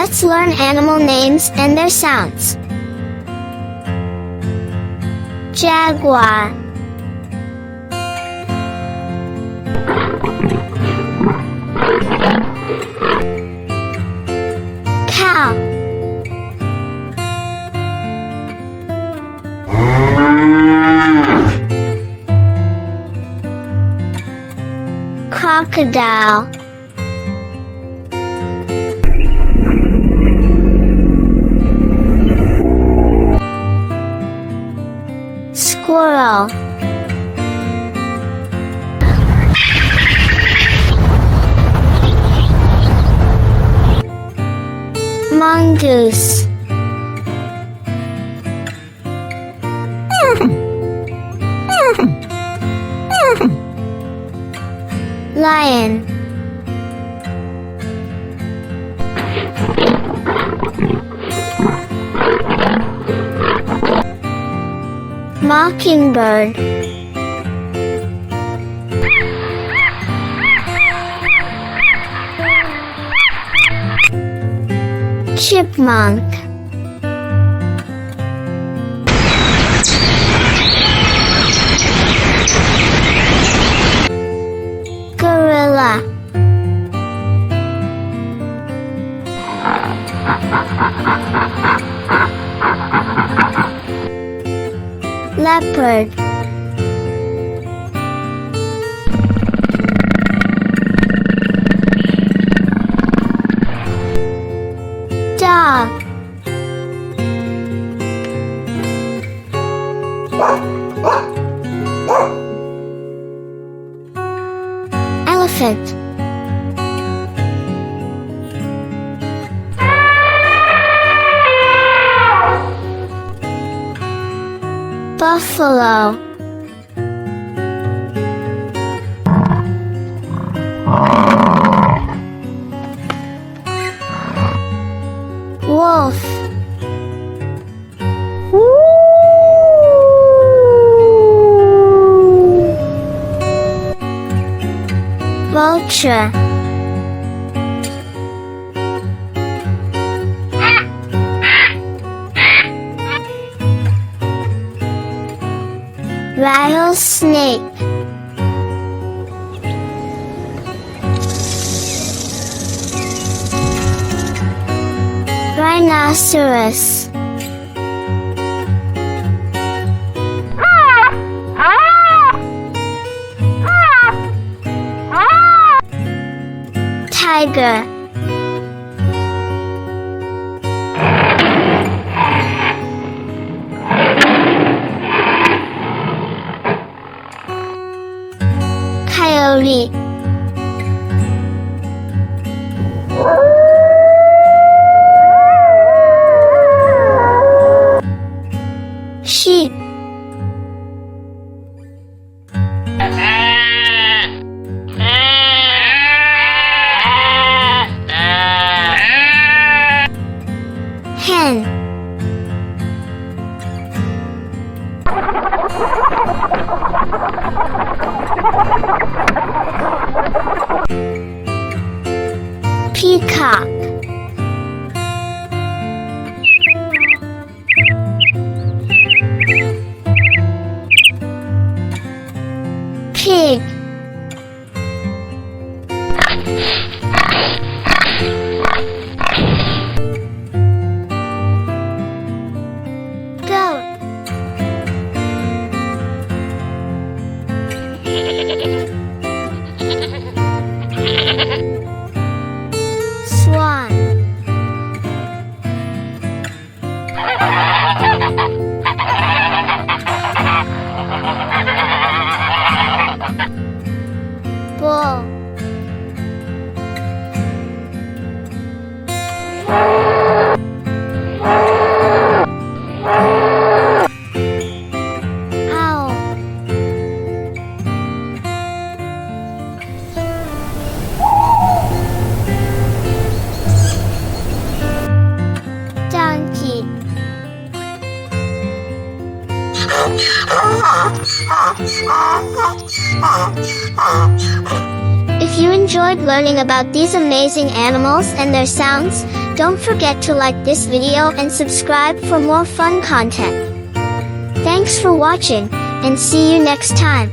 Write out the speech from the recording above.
Let's learn animal names and their sounds. Jaguar, cow, crocodile, squirrel, mongoose, lion, mockingbird, chipmunk, gorilla, leopard, dog, elephant, buffalo, wolf, vulture, rattlesnake, rhinoceros, tiger, coyote, sheep, hen, peacock, pig, goat, swan, bull, owl, donkey, If you enjoyed learning about these amazing animals and their sounds, Don't forget to like this video and subscribe for more fun content. Thanks for watching, and see you next time.